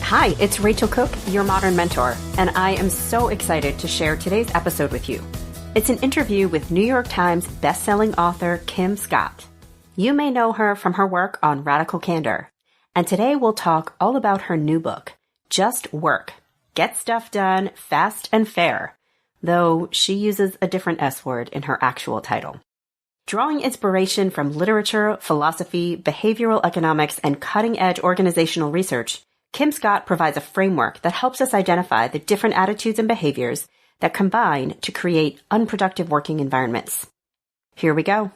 Hi, it's Rachel Cooke, your modern mentor, and I am so excited to share today's episode with you. It's an interview with New York Times bestselling author Kim Scott. You may know her from her work on Radical Candor, and today we'll talk all about her new book, Just Work. Get stuff done fast and fair, though she uses a different S word in her actual title. Drawing inspiration from literature, philosophy, behavioral economics, and cutting-edge organizational research, Kim Scott provides a framework that helps us identify the different attitudes and behaviors that combine to create unproductive working environments. Here we go.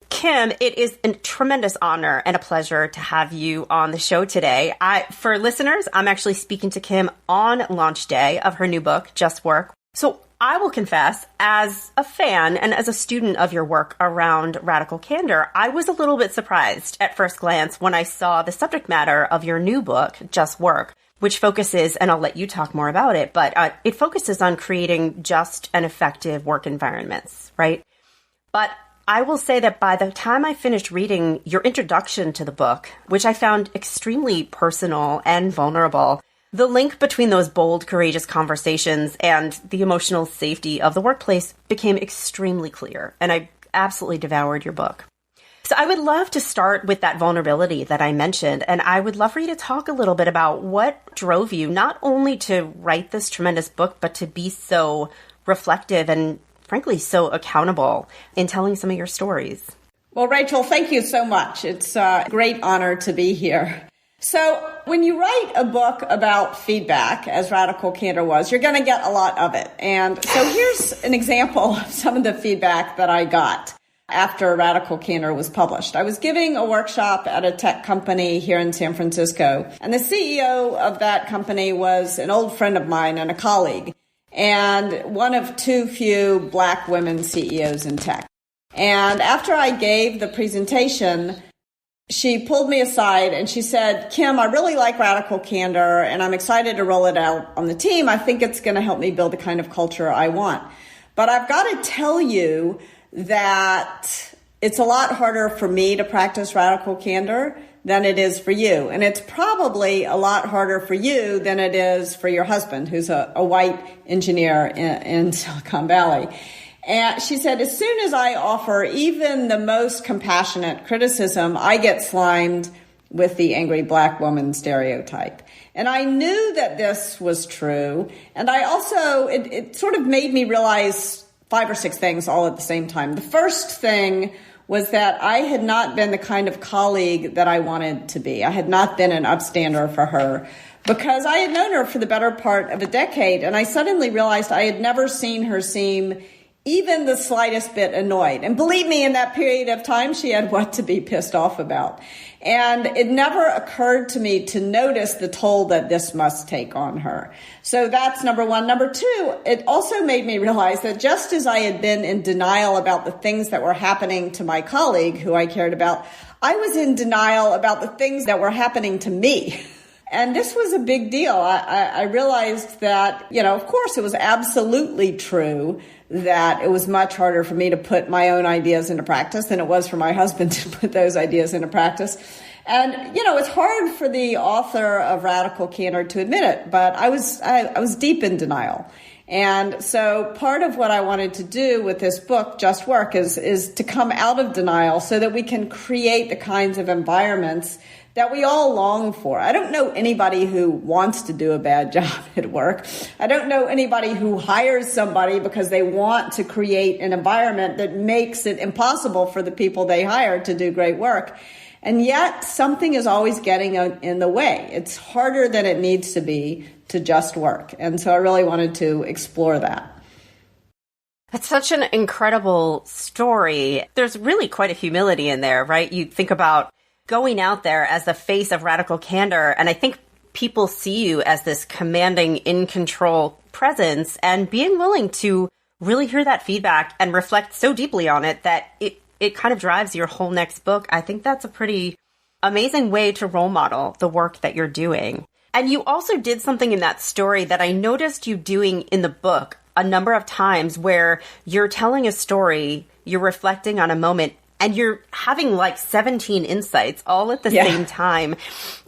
Kim, it is a tremendous honor and a pleasure to have you on the show today. For listeners, I'm actually speaking to Kim on launch day of her new book, Just Work. So I will confess, as a fan and as a student of your work around Radical Candor, I was a little bit surprised at first glance when I saw the subject matter of your new book, Just Work, which focuses, and I'll let you talk more about it, but it focuses on creating just and effective work environments, right? But I will say that by the time I finished reading your introduction to the book, which I found extremely personal and vulnerable, the link between those bold, courageous conversations and the emotional safety of the workplace became extremely clear, and I absolutely devoured your book. So I would love to start with that vulnerability that I mentioned, and I would love for you to talk a little bit about what drove you not only to write this tremendous book, but to be so reflective and, frankly, so accountable in telling some of your stories. Well, Rachel, thank you so much. It's a great honor to be here. So when you write a book about feedback, as Radical Candor was, you're going to get a lot of it. And so here's an example of some of the feedback that I got after Radical Candor was published. I was giving a workshop at a tech company here in San Francisco, and the CEO of that company was an old friend of mine and a colleague, and one of too few Black women CEOs in tech. And after I gave the presentation, she pulled me aside and she said, Kim, I really like Radical Candor and I'm excited to roll it out on the team. I think it's going to help me build the kind of culture I want. But I've got to tell you that it's a lot harder for me to practice Radical Candor than it is for you. And it's probably a lot harder for you than it is for your husband, who's a white engineer in Silicon Valley. And she said, as soon as I offer even the most compassionate criticism, I get slimed with the angry Black woman stereotype. And I knew that this was true. And I also, it sort of made me realize 5 or 6 things all at the same time. The first thing was that I had not been the kind of colleague that I wanted to be. I had not been an upstander for her because I had known her for the better part of a decade. And I suddenly realized I had never seen her seem even the slightest bit annoyed. And believe me, in that period of time, she had what to be pissed off about. And it never occurred to me to notice the toll that this must take on her. So that's number one. Number two, it also made me realize that just as I had been in denial about the things that were happening to my colleague who I cared about, I was in denial about the things that were happening to me. And this was a big deal. I realized that, of course, it was absolutely true that it was much harder for me to put my own ideas into practice than it was for my husband to put those ideas into practice. And, it's hard for the author of Radical Candor to admit it, but I was deep in denial. And so part of what I wanted to do with this book, Just Work, is to come out of denial so that we can create the kinds of environments that we all long for. I don't know anybody who wants to do a bad job at work. I don't know anybody who hires somebody because they want to create an environment that makes it impossible for the people they hire to do great work. And yet something is always getting in the way. It's harder than it needs to be to just work. And so I really wanted to explore that. That's such an incredible story. There's really quite a humility in there, right? You think about going out there as the face of Radical Candor, and I think people see you as this commanding, in-control presence, and being willing to really hear that feedback and reflect so deeply on it that it kind of drives your whole next book. I think that's a pretty amazing way to role model the work that you're doing. And you also did something in that story that I noticed you doing in the book a number of times, where you're telling a story, you're reflecting on a moment, and you're having like 17 insights all at the same time.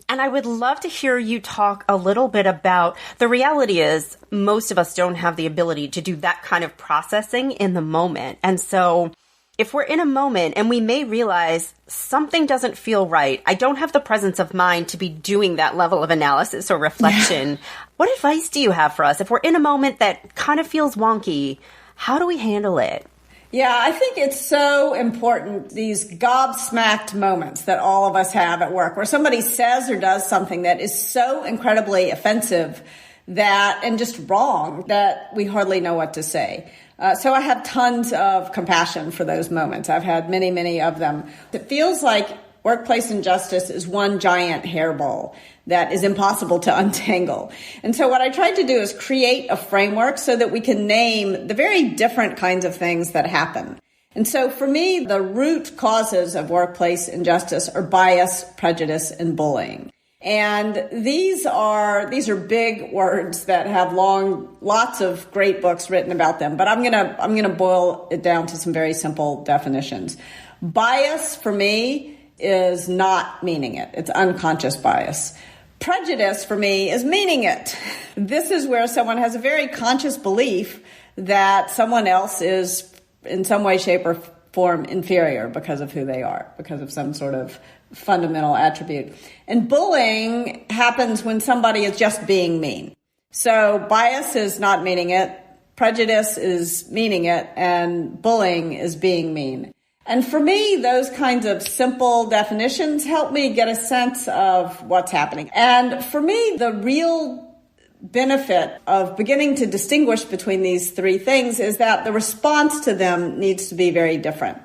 And I would love to hear you talk a little bit about, the reality is most of us don't have the ability to do that kind of processing in the moment. And so if we're in a moment and we may realize something doesn't feel right, I don't have the presence of mind to be doing that level of analysis or reflection. What advice do you have for us? If we're in a moment that kind of feels wonky, how do we handle it? Yeah, I think it's so important, these gobsmacked moments that all of us have at work, where somebody says or does something that is so incredibly offensive and just wrong that we hardly know what to say. So I have tons of compassion for those moments. I've had many, many of them. It feels like workplace injustice is one giant hairball that is impossible to untangle. And so what I tried to do is create a framework so that we can name the very different kinds of things that happen. And so for me, the root causes of workplace injustice are bias, prejudice, and bullying. And these are big words that have lots of great books written about them. But I'm gonna boil it down to some very simple definitions. Bias for me is not meaning it. It's unconscious bias. Prejudice for me is meaning it. This is where someone has a very conscious belief that someone else is in some way, shape, or form inferior because of who they are, because of some sort of fundamental attribute. And bullying happens when somebody is just being mean. So bias is not meaning it, prejudice is meaning it, and bullying is being mean. And for me, those kinds of simple definitions help me get a sense of what's happening. And for me, the real benefit of beginning to distinguish between these three things is that the response to them needs to be very different.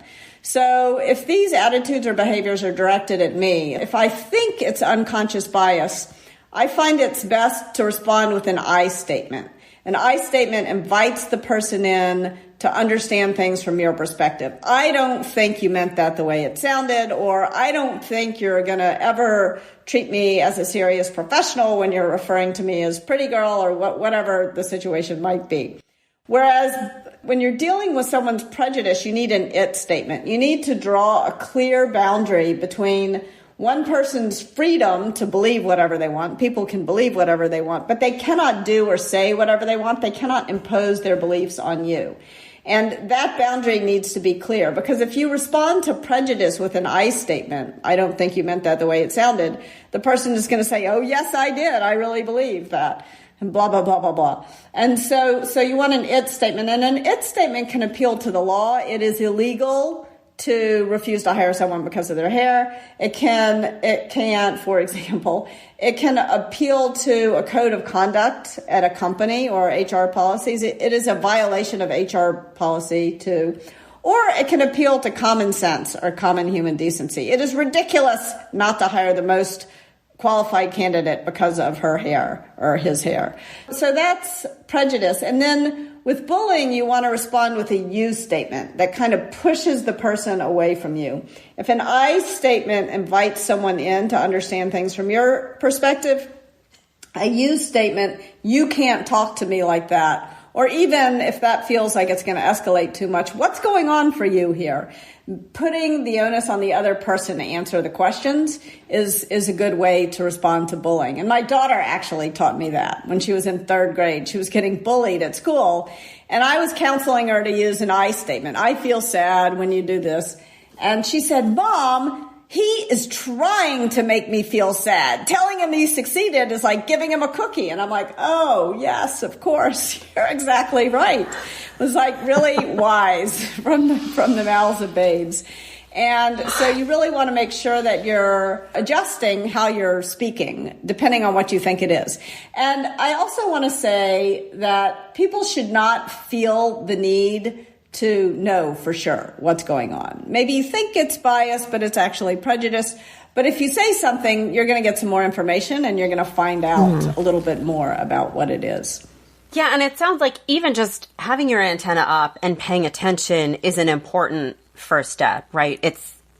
So if these attitudes or behaviors are directed at me, if I think it's unconscious bias, I find it's best to respond with an I statement. An I statement invites the person in to understand things from your perspective. I don't think you meant that the way it sounded, or I don't think you're going to ever treat me as a serious professional when you're referring to me as pretty girl, or whatever the situation might be. Whereas when you're dealing with someone's prejudice, you need an it statement. You need to draw a clear boundary between one person's freedom to believe whatever they want. People can believe whatever they want, but they cannot do or say whatever they want. They cannot impose their beliefs on you. And that boundary needs to be clear, because if you respond to prejudice with an I statement, I don't think you meant that the way it sounded, the person is going to say, oh, yes, I did. I really believe that. And blah, blah, blah, blah, blah. And so you want an it statement. And an it statement can appeal to the law. It is illegal to refuse to hire someone because of their hair. It can, for example, it can appeal to a code of conduct at a company or HR policies. It is a violation of HR policy too. Or it can appeal to common sense or common human decency. It is ridiculous not to hire the most qualified candidate because of her hair or his hair. So that's prejudice. And then with bullying, you want to respond with a you statement that kind of pushes the person away from you. If an I statement invites someone in to understand things from your perspective, a you statement, you can't talk to me like that. Or even if that feels like it's going to escalate too much, what's going on for you here? Putting the onus on the other person to answer the questions is a good way to respond to bullying. And my daughter actually taught me that when she was in third grade. She was getting bullied at school, and I was counseling her to use an I statement. I feel sad when you do this. And she said, Mom, he is trying to make me feel sad. Telling him he succeeded is like giving him a cookie. And I'm like, oh, yes, of course. You're exactly right. It was like really wise from the mouths of babes. And so you really want to make sure that you're adjusting how you're speaking, depending on what you think it is. And I also want to say that people should not feel the need to know for sure what's going on. Maybe you think it's bias, but it's actually prejudice. But if you say something, you're going to get some more information and you're going to find out a little bit more about what it is. Yeah, and it sounds like even just having your antenna up and paying attention is an important first step, right?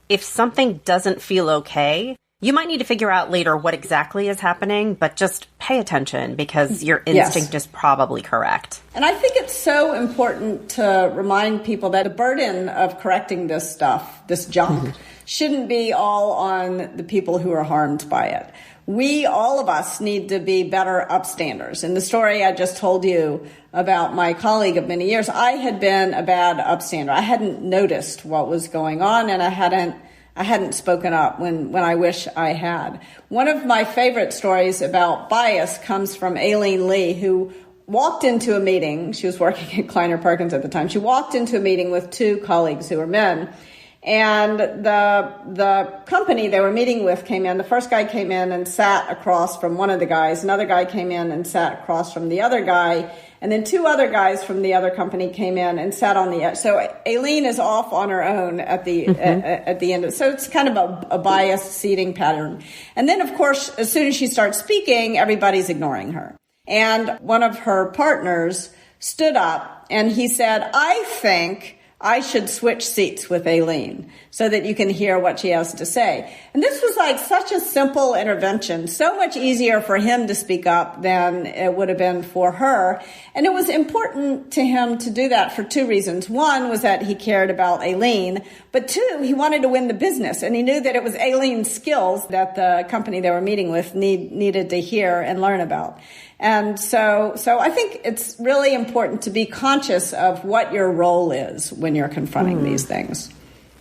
If something doesn't feel okay, you might need to figure out later what exactly is happening, but just pay attention because your instinct is probably correct. And I think it's so important to remind people that the burden of correcting this stuff, this junk, shouldn't be all on the people who are harmed by it. all of us need to be better upstanders. In the story I just told you about my colleague of many years, I had been a bad upstander. I hadn't noticed what was going on, and I hadn't spoken up when I wish I had. One of my favorite stories about bias comes from Aileen Lee, who walked into a meeting. She was working at Kleiner Perkins at the time. She walked into a meeting with two colleagues who were men. And the company they were meeting with came in. The first guy came in and sat across from one of the guys. Another guy came in and sat across from the other guy. And then two other guys from the other company came in and sat on the edge. So Aileen is off on her own at the end. So it's kind of a biased seating pattern. And then, of course, as soon as she starts speaking, everybody's ignoring her. And one of her partners stood up and he said, "I think I should switch seats with Aileen so that you can hear what she has to say." And this was like such a simple intervention, so much easier for him to speak up than it would have been for her. And it was important to him to do that for two reasons. One was that he cared about Aileen, but two, he wanted to win the business. And he knew that it was Aileen's skills that the company they were meeting with needed to hear and learn about. And so I think it's really important to be conscious of what your role is when you're confronting these things.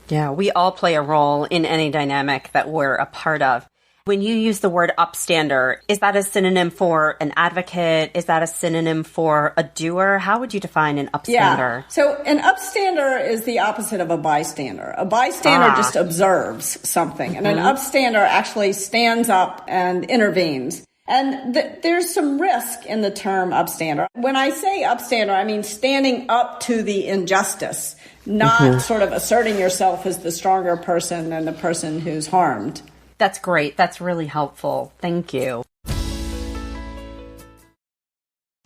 Yeah, we all play a role in any dynamic that we're a part of. When you use the word upstander, is that a synonym for an advocate? Is that a synonym for a doer? How would you define an upstander? Yeah. So an upstander is the opposite of a bystander. A bystander just observes something, and an upstander actually stands up and intervenes. And there's some risk in the term upstander. When I say upstander, I mean standing up to the injustice, not sort of asserting yourself as the stronger person than the person who's harmed. That's great. That's really helpful. Thank you.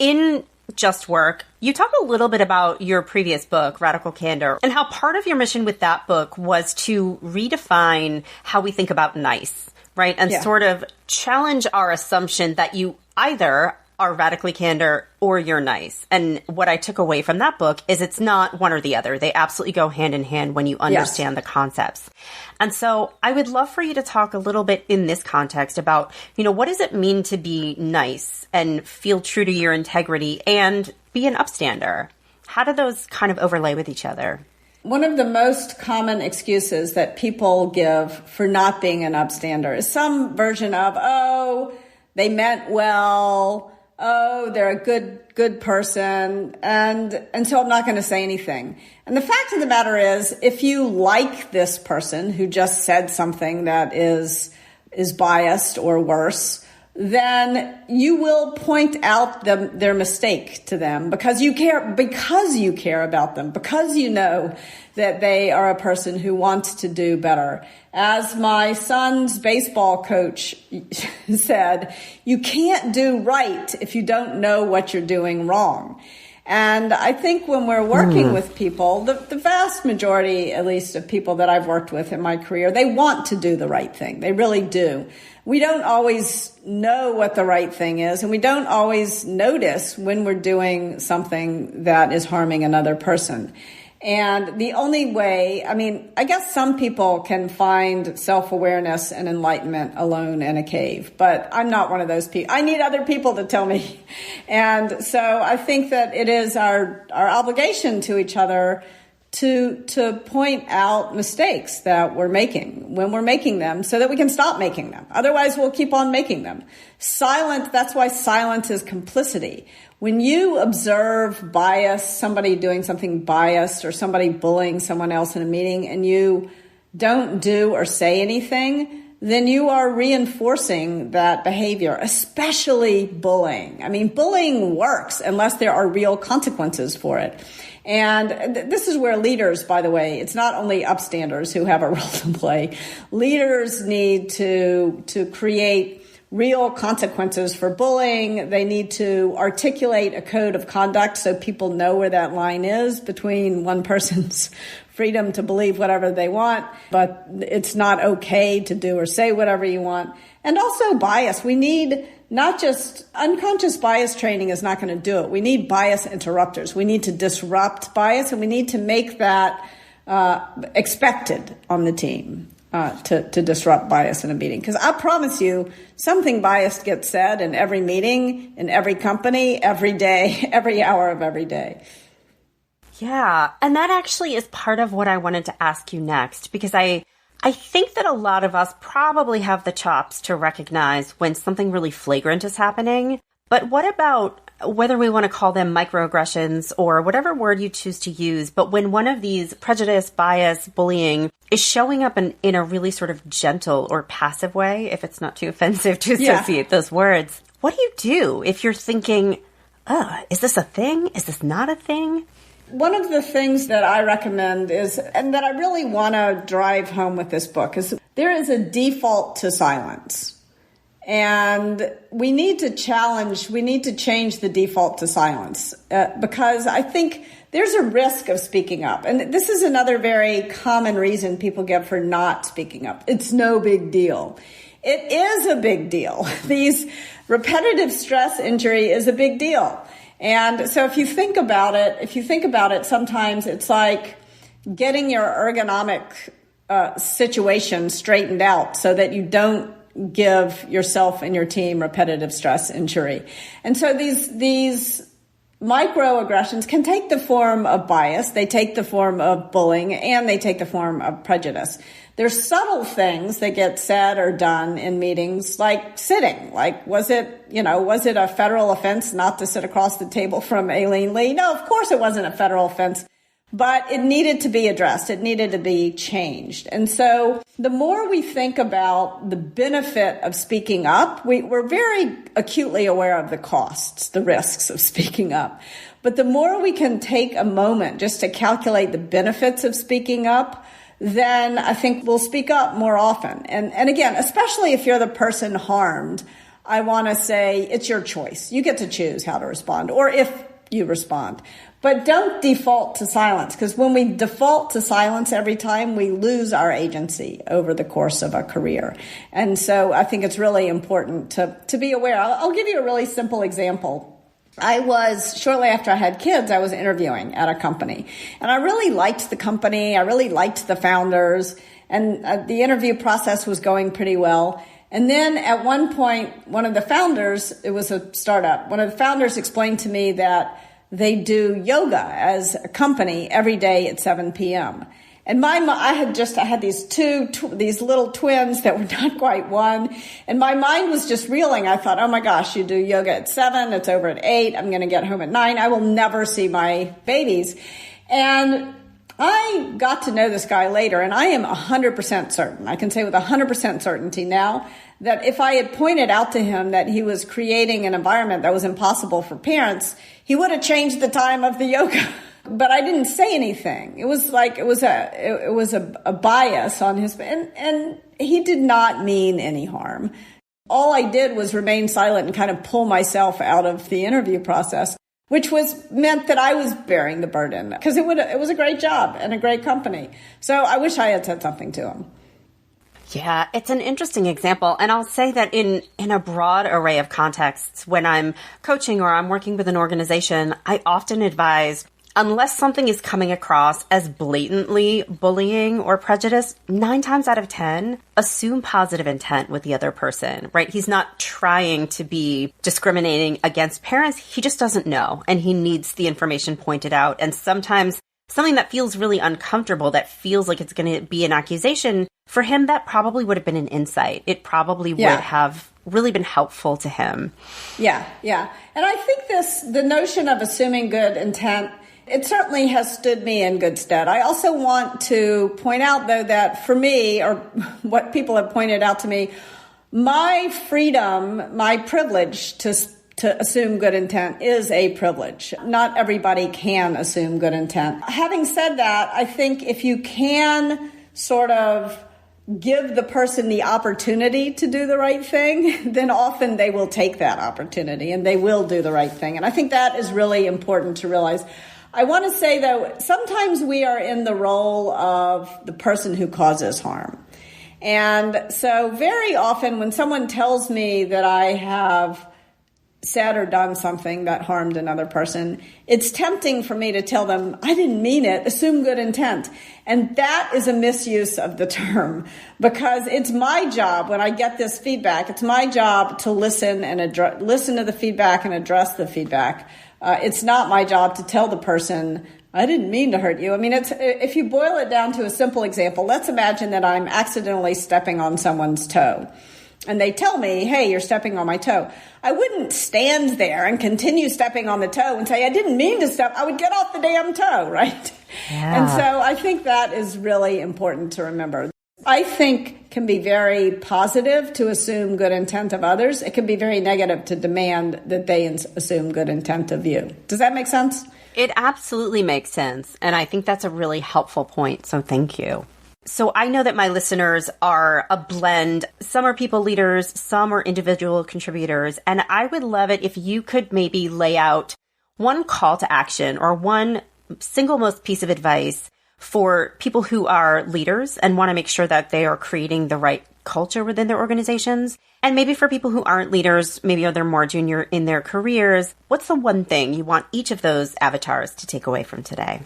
In Just Work, you talk a little bit about your previous book, Radical Candor, and how part of your mission with that book was to redefine how we think about nice. Right. And sort of challenge our assumption that you either are radically candor or you're nice. And what I took away from that book is it's not one or the other. They absolutely go hand in hand when you understand the concepts. And so I would love for you to talk a little bit in this context about, what does it mean to be nice and feel true to your integrity and be an upstander? How do those kind of overlay with each other? One of the most common excuses that people give for not being an upstander is some version of, oh, they meant well, oh, they're a good person, and so I'm not going to say anything. And the fact of the matter is, if you like this person who just said something that is biased or worse, then you will point out their mistake to them because you care about them, because you know that they are a person who wants to do better. As my son's baseball coach said, you can't do right if you don't know what you're doing wrong. And I think when we're working with people, the vast majority, at least, of people that I've worked with in my career, they want to do the right thing. They really do. We don't always know what the right thing is, and we don't always notice when we're doing something that is harming another person. And the only way, I guess some people can find self-awareness and enlightenment alone in a cave, but I'm not one of those people. I need other people to tell me. And so I think that it is our obligation to each other to point out mistakes that we're making when we're making them so that we can stop making them. Otherwise, we'll keep on making them. That's why silence is complicity. When you observe bias, somebody doing something biased or somebody bullying someone else in a meeting, and you don't do or say anything, then you are reinforcing that behavior, especially bullying. Bullying works unless there are real consequences for it. And this is where leaders, by the way, it's not only upstanders who have a role to play. Leaders need to create real consequences for bullying. They need to articulate a code of conduct so people know where that line is between one person's freedom to believe whatever they want, but it's not okay to do or say whatever you want. And also bias. We need not just unconscious bias training is not going to do it. We need bias interrupters. We need to disrupt bias, and we need to make that expected on the team. to disrupt bias in a meeting. Because I promise you, something biased gets said in every meeting, in every company, every day, every hour of every day. Yeah, and that actually is part of what I wanted to ask you next, because I think that a lot of us probably have the chops to recognize when something really flagrant is happening. But what about whether we want to call them microaggressions or whatever word you choose to use, but when one of these prejudice, bias, bullying is showing up in a really sort of gentle or passive way, if it's not too offensive to associate those words, what do you do if you're thinking, is this a thing? Is this not a thing? One of the things that I recommend is, and that I really want to drive home with this book, is there is a default to silence. And we need to change the default to silence because I think there's a risk of speaking up. And this is another very common reason people give for not speaking up. It's no big deal. It is a big deal. These repetitive stress injury is a big deal. And so if you think about it, sometimes it's like getting your ergonomic situation straightened out so that you don't give yourself and your team repetitive stress injury. And so these microaggressions can take the form of bias, they take the form of bullying, and they take the form of prejudice. There's subtle things that get said or done in meetings, like sitting. Like, was it a federal offense not to sit across the table from Aileen Lee? No, of course it wasn't a federal offense. But it needed to be addressed. It needed to be changed. And so the more we think about the benefit of speaking up, we're very acutely aware of the costs, the risks of speaking up. But the more we can take a moment just to calculate the benefits of speaking up, then I think we'll speak up more often. And again, especially if you're the person harmed, I want to say it's your choice. You get to choose how to respond, or if you respond. But don't default to silence, because when we default to silence every time, we lose our agency over the course of a career. And so I think it's really important to be aware. I'll give you a really simple example. Shortly after I had kids, I was interviewing at a company. And I really liked the company. I really liked the founders. And the interview process was going pretty well. And then at one point, one of the founders, it was a startup, one of the founders explained to me that they do yoga as a company every day at 7 p.m. And I had these little twins that were not quite one. And my mind was just reeling. I thought, oh my gosh, you do yoga at 7, it's over at 8. I'm going to get home at 9. I will never see my babies. And I got to know this guy later, and I am 100% certain, I can say with 100% certainty now, that if I had pointed out to him that he was creating an environment that was impossible for parents, he would have changed the time of the yoga. But I didn't say anything. It was a bias on his, and he did not mean any harm. All I did was remain silent and kind of pull myself out of the interview process, which meant that I was bearing the burden, because it was a great job and a great company. So I wish I had said something to him. Yeah, it's an interesting example. And I'll say that in a broad array of contexts, when I'm coaching or I'm working with an organization, I often advise, unless something is coming across as blatantly bullying or prejudice, 9 times out of 10, assume positive intent with the other person, right? He's not trying to be discriminating against parents. He just doesn't know, and he needs the information pointed out. And sometimes something that feels really uncomfortable, that feels like it's going to be an accusation, for him, that probably would have been an insight. It probably would have really been helpful to him. Yeah. And I think the notion of assuming good intent, it certainly has stood me in good stead. I also want to point out, though, that for me, or what people have pointed out to me, my freedom, my privilege to assume good intent is a privilege. Not everybody can assume good intent. Having said that, I think if you can sort of give the person the opportunity to do the right thing, then often they will take that opportunity and they will do the right thing. And I think that is really important to realize. I want to say, though, sometimes we are in the role of the person who causes harm. And so very often when someone tells me that I have said or done something that harmed another person, it's tempting for me to tell them, I didn't mean it, assume good intent. And that is a misuse of the term, because it's my job when I get this feedback, it's my job to listen and listen to the feedback and address the feedback. It's not my job to tell the person, I didn't mean to hurt you. I mean, if you boil it down to a simple example, let's imagine that I'm accidentally stepping on someone's toe. And they tell me, hey, you're stepping on my toe. I wouldn't stand there and continue stepping on the toe and say, I didn't mean to step. I would get off the damn toe, right? Yeah. And so I think that is really important to remember. I think can be very positive to assume good intent of others. It can be very negative to demand that they assume good intent of you. Does that make sense? It absolutely makes sense. And I think that's a really helpful point. So thank you. So I know that my listeners are a blend. Some are people leaders, some are individual contributors. And I would love it if you could maybe lay out one call to action or one single most piece of advice for people who are leaders and want to make sure that they are creating the right culture within their organizations. And maybe for people who aren't leaders, maybe they're more junior in their careers. What's the one thing you want each of those avatars to take away from today?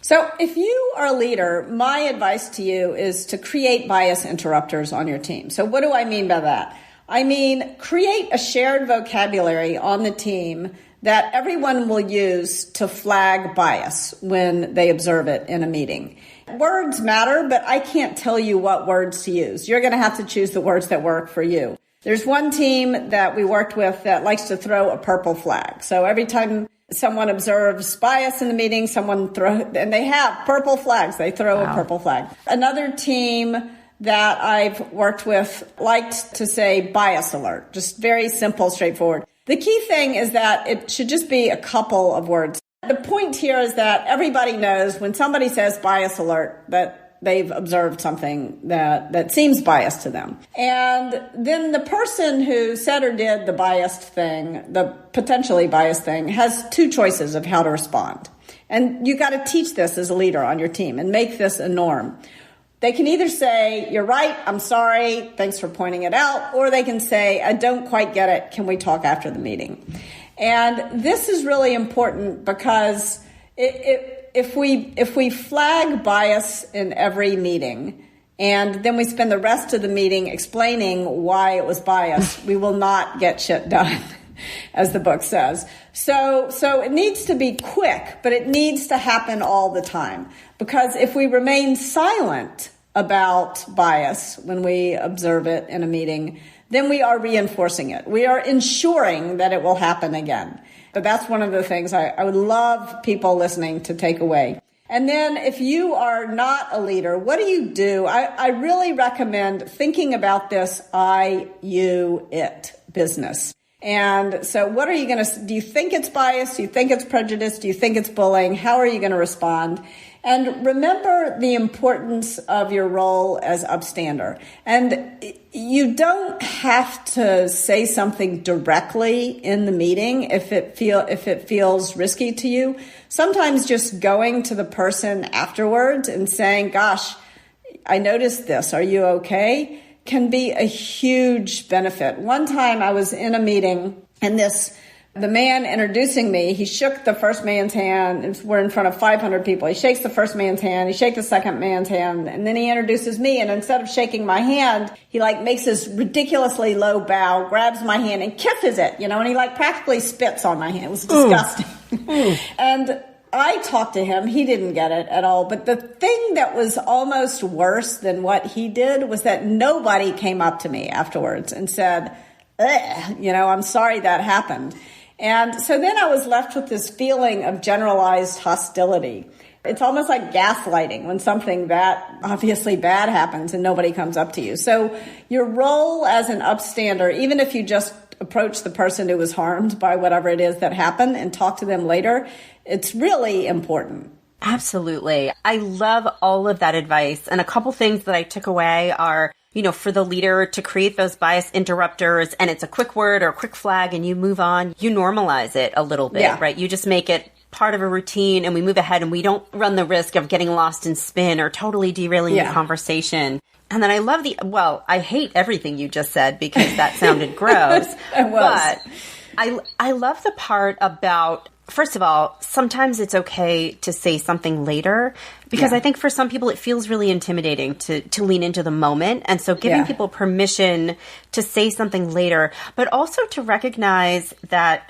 So if you are a leader, my advice to you is to create bias interrupters on your team. So what do I mean by that? I mean, create a shared vocabulary on the team that everyone will use to flag bias when they observe it in a meeting. Words matter, but I can't tell you what words to use. You're going to have to choose the words that work for you. There's one team that we worked with that likes to throw a purple flag. So every time someone observes bias in the meeting, and they have purple flags. They throw a purple flag. Another team that I've worked with liked to say bias alert. Just very simple, straightforward. The key thing is that it should just be a couple of words. The point here is that everybody knows when somebody says bias alert that they've observed something that seems biased to them. And then the person who said or did the biased thing, the potentially biased thing, has two choices of how to respond. And you got to teach this as a leader on your team and make this a norm. They can either say, you're right, I'm sorry, thanks for pointing it out, or they can say, I don't quite get it, can we talk after the meeting? And this is really important because if we flag bias in every meeting and then we spend the rest of the meeting explaining why it was bias, we will not get shit done, as the book says. So it needs to be quick, but it needs to happen all the time. Because if we remain silent about bias when we observe it in a meeting, then we are reinforcing it. We are ensuring that it will happen again. But that's one of the things I would love people listening to take away. And then if you are not a leader, what do you do? I really recommend thinking about this I, you, it business. And so what are you going to, do you think it's bias? Do you think it's prejudice? Do you think it's bullying? How are you going to respond? And remember the importance of your role as upstander. And you don't have to say something directly in the meeting if it feels risky to you. Sometimes just going to the person afterwards and saying, gosh, I noticed this. Are you okay? Can be a huge benefit. One time I was in a meeting and the man introducing me, he shook the first man's hand. We're in front of 500 people. He shakes the first man's hand. He shakes the second man's hand. And then he introduces me. And instead of shaking my hand, he makes this ridiculously low bow, grabs my hand and kisses it, and he practically spits on my hand. It was disgusting. And I talked to him. He didn't get it at all. But the thing that was almost worse than what he did was that nobody came up to me afterwards and said, I'm sorry that happened. And so then I was left with this feeling of generalized hostility. It's almost like gaslighting when something that obviously bad happens and nobody comes up to you. So your role as an upstander, even if you just approach the person who was harmed by whatever it is that happened and talk to them later, it's really important. Absolutely. I love all of that advice. And a couple things that I took away are, for the leader to create those bias interrupters, and it's a quick word or a quick flag and you move on, you normalize it a little bit, right? You just make it part of a routine and we move ahead and we don't run the risk of getting lost in spin or totally derailing the conversation. And then I love I hate everything you just said because that sounded gross. It was. I love the part about, first of all, sometimes it's okay to say something later, because I think for some people it feels really intimidating to lean into the moment. And so giving people permission to say something later, but also to recognize that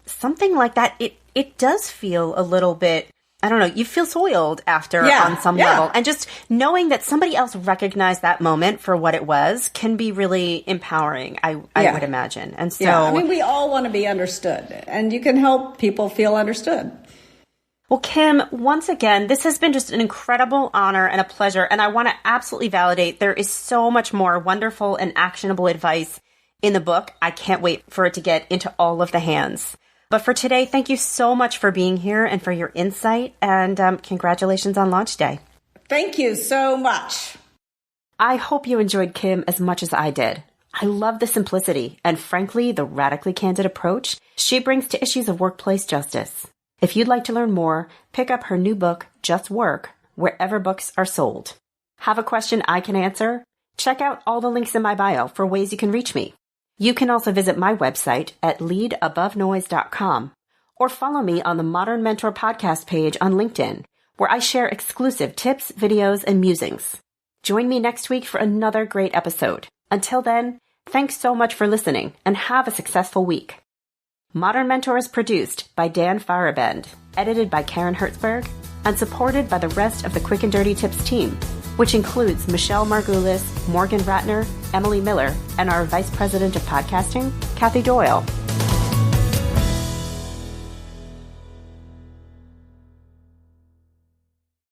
something like that, it does feel a little bit, I don't know, you feel soiled after on some level. And just knowing that somebody else recognized that moment for what it was can be really empowering, I would imagine. And so, I mean, we all want to be understood, and you can help people feel understood. Well, Kim, once again, this has been just an incredible honor and a pleasure. And I want to absolutely validate there is so much more wonderful and actionable advice in the book. I can't wait for it to get into all of the hands. But for today, thank you so much for being here and for your insight. And congratulations on launch day. Thank you so much. I hope you enjoyed Kim as much as I did. I love the simplicity and, frankly, the radically candid approach she brings to issues of workplace justice. If you'd like to learn more, pick up her new book, Just Work, wherever books are sold. Have a question I can answer? Check out all the links in my bio for ways you can reach me. You can also visit my website at leadabovenoise.com or follow me on the Modern Mentor podcast page on LinkedIn, where I share exclusive tips, videos, and musings. Join me next week for another great episode. Until then, thanks so much for listening and have a successful week. Modern Mentor is produced by Dan Farabend, edited by Karen Hertzberg, and supported by the rest of the Quick and Dirty Tips team, which includes Michelle Margulis, Morgan Ratner, Emily Miller, and our Vice President of Podcasting, Kathy Doyle.